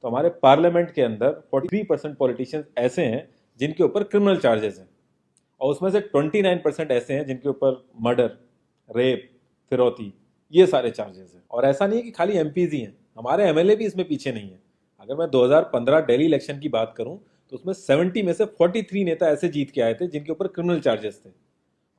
तो हमारे पार्लियामेंट के अंदर 43% पॉलिटिशियंस ऐसे हैं जिनके ऊपर क्रिमिनल चार्जेस हैं, और उसमें से 29% ऐसे हैं जिनके ऊपर मर्डर, रेप, फिरौती, ये सारे चार्जेस हैं। और ऐसा नहीं है कि खाली एमपीज ही हैं, हमारे एमएलए भी इसमें पीछे नहीं है। अगर मैं 2015 दिल्ली इलेक्शन की बात करूं तो उसमें 70 में से 43 नेता ऐसे जीत के आए थे जिनके ऊपर क्रिमिनल चार्जेस थे।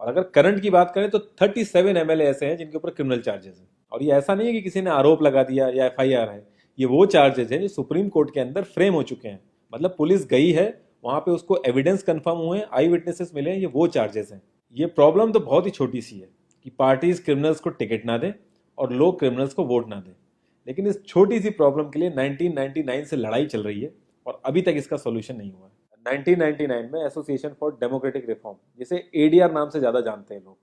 और अगर करंट की बात करें तो 37 एमएलए ऐसे हैं जिनके ऊपर क्रिमिनल चार्जेस हैं। और ये ऐसा नहीं है कि किसी ने आरोप लगा दिया या एफआईआर है, ये वो चार्जेस हैं जो सुप्रीम कोर्ट के अंदर फ्रेम हो चुके हैं। मतलब पुलिस गई है वहां पे, उसको एविडेंस कंफर्म हुए हैं, आई विटनेसेस मिले हैं, ये वो चार्जेस हैं। ये प्रॉब्लम तो बहुत ही छोटी सी है कि पार्टीज क्रिमिनल्स को टिकट ना दें और लोग क्रिमिनल्स को वोट ना दें, लेकिन इस छोटी सी प्रॉब्लम के लिए 1999 से लड़ाई चल रही है और अभी तक इसका सोल्यूशन नहीं हुआ है। 1999 में एसोसिएशन फॉर डेमोक्रेटिक रिफॉर्म, जिसे एडीआर नाम से ज्यादा जानते हैं लोग,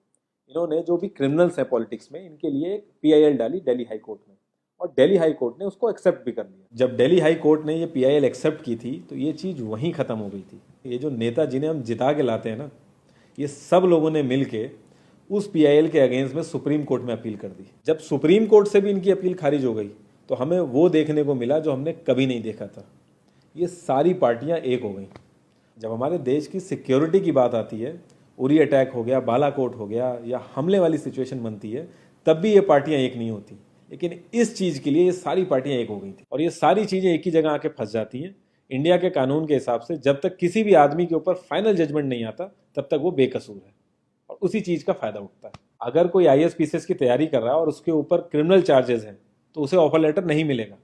इन्होंने जो भी क्रिमिनल्स हैं पॉलिटिक्स में, इनके लिए एक पीआईएल डाली दिल्ली हाई कोर्ट में, और दिल्ली हाई कोर्ट ने उसको एक्सेप्ट भी कर लिया। जब दिल्ली हाई कोर्ट ने ये पीआईएल एक्सेप्ट की थी तो ये चीज़ वहीं ख़त्म हो गई थी। ये जो नेता जिन्हें हम जिता के लाते हैं ना, ये सब लोगों ने मिल के उस पीआईएल के अगेंस्ट में सुप्रीम कोर्ट में अपील कर दी। जब सुप्रीम कोर्ट से भी इनकी अपील खारिज हो गई तो हमें वो देखने को मिला जो हमने कभी नहीं देखा था, ये सारी पार्टियां एक हो गई। जब हमारे देश की सिक्योरिटी की बात आती है, उरी अटैक हो गया, बालाकोट हो गया, या हमले वाली सिचुएशन बनती है, तब भी ये पार्टियां एक नहीं होती। लेकिन इस चीज़ के लिए ये सारी पार्टियां एक हो गई थी, और ये सारी चीज़ें एक ही जगह आके फंस जाती हैं। इंडिया के कानून के हिसाब से जब तक किसी भी आदमी के ऊपर फाइनल जजमेंट नहीं आता तब तक वो बेकसूर है, और उसी चीज़ का फायदा उठता है। अगर कोई आईएएस पीसीएस की तैयारी कर रहा है और उसके ऊपर क्रिमिनल चार्जेस हैं तो उसे ऑफर लेटर नहीं मिलेगा।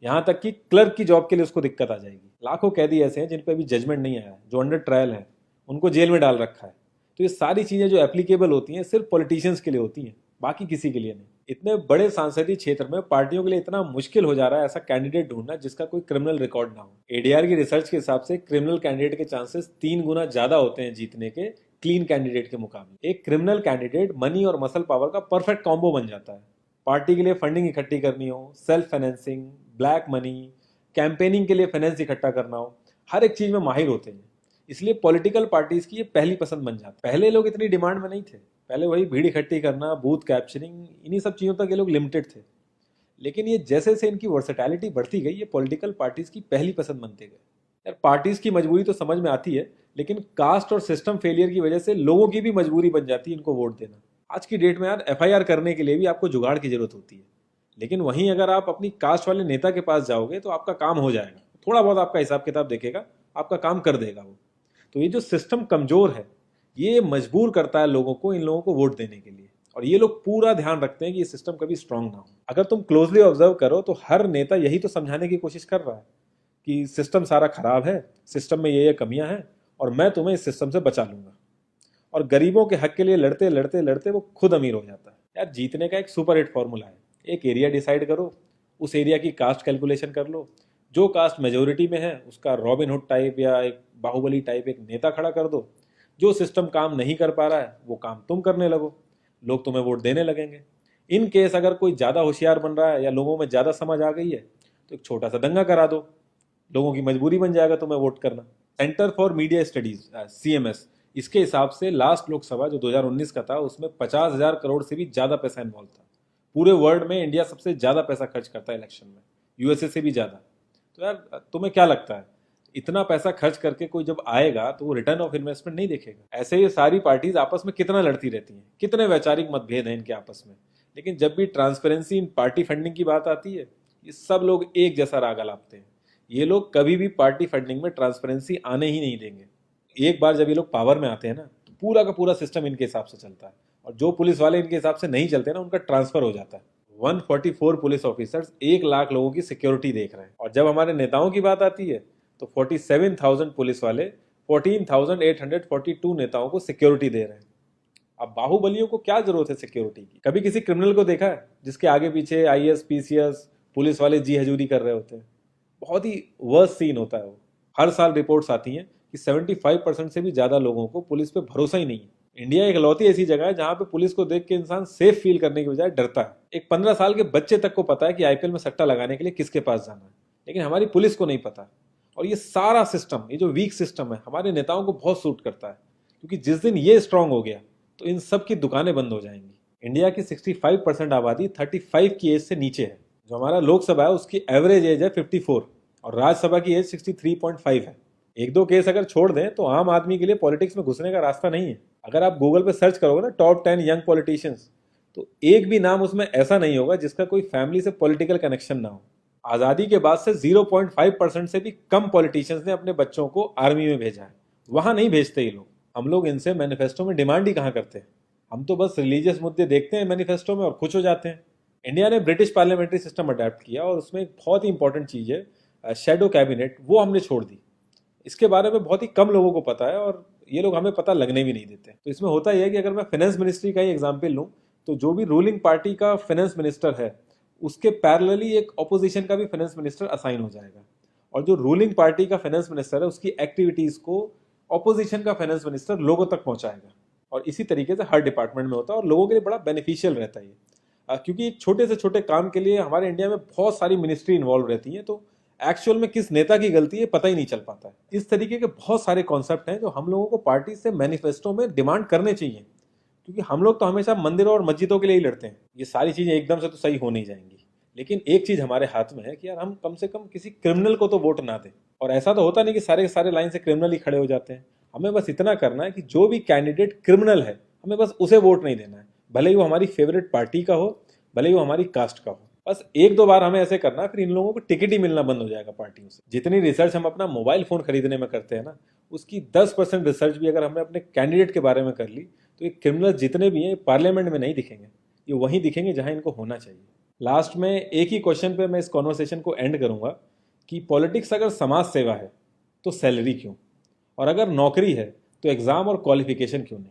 यहाँ तक कि क्लर्क की जॉब के लिए उसको दिक्कत आ जाएगी। लाखों कैदी ऐसे हैं जिन पे अभी जजमेंट नहीं आया है, जो अंडर ट्रायल है, उनको जेल में डाल रखा है। तो ये सारी चीज़ें जो एप्लीकेबल होती हैं सिर्फ पॉलिटिशियंस के लिए होती हैं, बाकी किसी के लिए नहीं। इतने बड़े सांसदीय क्षेत्र में पार्टियों के लिए इतना मुश्किल हो जा रहा है ऐसा कैंडिडेट ढूंढना जिसका कोई क्रिमिनल रिकॉर्ड ना हो। एडीआर की रिसर्च के हिसाब से क्रिमिनल कैंडिडेट के चांसेस 3 गुना ज्यादा होते हैं जीतने के क्लीन कैंडिडेट के मुकाबले। एक क्रिमिनल कैंडिडेट मनी और मसल पावर का परफेक्ट कॉम्बो बन जाता है। पार्टी के लिए फंडिंग इकट्ठी करनी हो, self financing, black money, campaigning के लिए फाइनेंस इकट्ठा करना हो, हर एक चीज में माहिर होते हैं। इसलिए पॉलिटिकल पार्टीज की ये पहली पसंद बन जाती है। पहले लोग इतनी डिमांड में नहीं थे, पहले वही भीड़ इकट्ठी करना, बूथ कैप्चरिंग, इन्हीं सब चीज़ों तक ये लोग लिमिटेड थे। लेकिन ये जैसे से इनकी वर्सेटैलिटी बढ़ती गई, ये पॉलिटिकल पार्टीज की पहली पसंद बनते गए। यार पार्टीज की मजबूरी तो समझ में आती है, लेकिन कास्ट और सिस्टम फेलियर की वजह से लोगों की भी मजबूरी बन जाती है इनको वोट देना। आज की डेट में यार एफआईआर करने के लिए भी आपको जुगाड़ की जरूरत होती है, लेकिन वहीं अगर आप अपनी कास्ट वाले नेता के पास जाओगे तो आपका काम हो जाएगा। थोड़ा बहुत आपका हिसाब किताब देखेगा, आपका काम कर देगा वो। तो ये जो सिस्टम कमजोर है, ये मजबूर करता है लोगों को इन लोगों को वोट देने के लिए, और ये लोग पूरा ध्यान रखते हैं कि ये सिस्टम कभी स्ट्रांग ना हो। अगर तुम क्लोजली ऑब्जर्व करो तो हर नेता यही तो समझाने की कोशिश कर रहा है कि सिस्टम सारा खराब है, सिस्टम में ये कमियां हैं, और मैं तुम्हें इस सिस्टम से बचा लूंगा। और गरीबों के हक के लिए लड़ते लड़ते लड़ते वो खुद अमीर हो जाता है। यार जीतने का एक सुपर हिट फॉर्मूला है, एक एरिया डिसाइड करो, उस एरिया की कास्ट कैलकुलेशन कर लो, जो कास्ट मेजोरिटी में है उसका रॉबिन हुड टाइप या एक बाहुबली टाइप एक नेता खड़ा कर दो। जो सिस्टम काम नहीं कर पा रहा है वो काम तुम करने लगो, लोग तुम्हें वोट देने लगेंगे। इन केस अगर कोई ज़्यादा होशियार बन रहा है या लोगों में ज़्यादा समझ आ गई है तो एक छोटा सा दंगा करा दो, लोगों की मजबूरी बन जाएगा तुम्हें वोट करना। Centre for media studies CMS, इसके हिसाब से लास्ट लोकसभा जो 2019 का था उसमें 50,000 करोड़ से भी ज़्यादा पैसा इन्वॉल्व था। पूरे वर्ल्ड में इंडिया सबसे ज़्यादा पैसा खर्च करता है इलेक्शन में, यूएसए से भी ज़्यादा। तो यार तुम्हें क्या लगता है, इतना पैसा खर्च करके कोई जब आएगा तो वो रिटर्न ऑफ इन्वेस्टमेंट नहीं देखेगा? ऐसे ये सारी पार्टीज आपस में कितना लड़ती रहती हैं, कितने वैचारिक मतभेद हैं इनके आपस में, लेकिन जब भी ट्रांसपेरेंसी इन पार्टी फंडिंग की बात आती है ये सब लोग एक जैसा राग अलापते हैं। ये लोग कभी भी पार्टी फंडिंग में ट्रांसपेरेंसी आने ही नहीं देंगे। एक बार जब ये लोग पावर में आते हैं ना तो पूरा का पूरा सिस्टम इनके हिसाब से चलता है, और जो पुलिस वाले इनके हिसाब से नहीं चलते ना उनका ट्रांसफर हो जाता है। 144 पुलिस ऑफिसर्स 1 लाख लोगों की सिक्योरिटी देख रहे हैं, और जब हमारे नेताओं की बात आती है तो 47,000 पुलिस वाले 14,842 नेताओं को सिक्योरिटी दे रहे हैं। अब बाहुबलियों को क्या जरूरत है सिक्योरिटी की? कभी किसी क्रिमिनल को देखा है जिसके आगे पीछे आईएएस पीसीएस पुलिस वाले जी हजूरी कर रहे होते हैं? बहुत ही वर्स्ट सीन होता है वो। हर साल रिपोर्ट्स आती हैं कि 75% से भी ज्यादा लोगों को पुलिस पे भरोसा ही नहीं है। इंडिया एक लौती ऐसी जगह है जहां पे पुलिस को देख के इंसान सेफ फील करने की बजाय डरता है। एक 15 साल के बच्चे तक को पता है कि आईपीएल में सट्टा लगाने के लिए किसके पास जाना है, लेकिन हमारी पुलिस को नहीं पता। और ये सारा सिस्टम, ये जो वीक सिस्टम है, हमारे नेताओं को बहुत सूट करता है, क्योंकि जिस दिन ये स्ट्रांग हो गया तो इन सब की दुकानें बंद हो जाएंगी। इंडिया की 65% आबादी 35 की एज से नीचे है, जो हमारा लोकसभा है उसकी एवरेज एज है 54 और राज्यसभा की एज 63.5 है। एक दो केस अगर छोड़ दें तो आम आदमी के लिए पॉलिटिक्स में घुसने का रास्ता नहीं है। अगर आप गूगल पे सर्च करोगे ना टॉप 10 यंग पॉलिटिशियंस, तो एक भी नाम उसमें ऐसा नहीं होगा जिसका कोई फैमिली से पॉलिटिकल कनेक्शन ना हो। आज़ादी के बाद से 0.5% से भी कम पॉलिटिशियंस ने अपने बच्चों को आर्मी में भेजा है। वहां नहीं भेजते ये लोग। हम लोग इनसे मैनिफेस्टो में डिमांड ही कहाँ करते हैं। हम तो बस रिलीजियस मुद्दे देखते हैं मैनिफेस्टो में और खुश हो जाते हैं। इंडिया ने ब्रिटिश पार्लियामेंट्री सिस्टम अडेप्ट किया और उसमें एक बहुत ही इंपॉर्टेंट चीज़ है शेडो कैबिनेट, वो हमने छोड़ दी। इसके बारे में बहुत ही कम लोगों को पता है और ये लोग हमें पता लगने भी नहीं देते। तो इसमें होता यह है कि अगर मैं फाइनेंस मिनिस्ट्री का ही एग्जाम्पल लूँ तो जो भी रूलिंग पार्टी का फाइनेंस मिनिस्टर है उसके पैरेलली एक ऑपोजिशन का भी फाइनेंस मिनिस्टर असाइन हो जाएगा और जो रूलिंग पार्टी का फाइनेंस मिनिस्टर है उसकी एक्टिविटीज को ऑपोजिशन का फाइनेंस मिनिस्टर लोगों तक पहुंचाएगा। और इसी तरीके से हर डिपार्टमेंट में होता है और लोगों के लिए बड़ा बेनिफिशियल रहता है ये। क्योंकि छोटे से छोटे काम के लिए हमारे इंडिया में बहुत सारी मिनिस्ट्री इन्वॉल्व रहती हैं, तो एक्चुअल में किस नेता की गलती है पता ही नहीं चल पाता है। इस तरीके के बहुत सारे कॉन्सेप्ट हैं जो हम लोगों को पार्टी से मैनिफेस्टो में डिमांड करने चाहिए, क्योंकि हम लोग तो हमेशा मंदिरों और मस्जिदों के लिए ही लड़ते हैं। ये सारी चीजें एकदम से तो सही हो नहीं जाएंगी, लेकिन एक चीज हमारे हाथ में है कि यार हम कम से कम किसी क्रिमिनल को तो वोट ना दें। और ऐसा तो होता नहीं कि सारे के सारे लाइन से क्रिमिनल ही खड़े हो जाते हैं। हमें बस इतना करना है कि जो भी कैंडिडेट क्रिमिनल है हमें बस उसे वोट नहीं देना है, भले ही वो हमारी फेवरेट पार्टी का हो, भले ही वो हमारी कास्ट का हो। बस एक दो बार हमें ऐसे करना, फिर इन लोगों को टिकट ही मिलना बंद हो जाएगा पार्टियों से। जितनी रिसर्च हम अपना मोबाइल फोन खरीदने में करते हैं ना, उसकी 10% रिसर्च भी अगर हमने अपने कैंडिडेट के बारे में कर ली तो ये क्रिमिनल जितने भी हैं पार्लियामेंट में नहीं दिखेंगे, ये वहीं दिखेंगे जहां इनको होना चाहिए। लास्ट में एक ही क्वेश्चन पे मैं इस कॉन्वर्सेशन को एंड करूंगा कि पॉलिटिक्स अगर समाज सेवा है तो सैलरी क्यों, और अगर नौकरी है तो एग्जाम और क्वालिफिकेशन क्यों नहीं।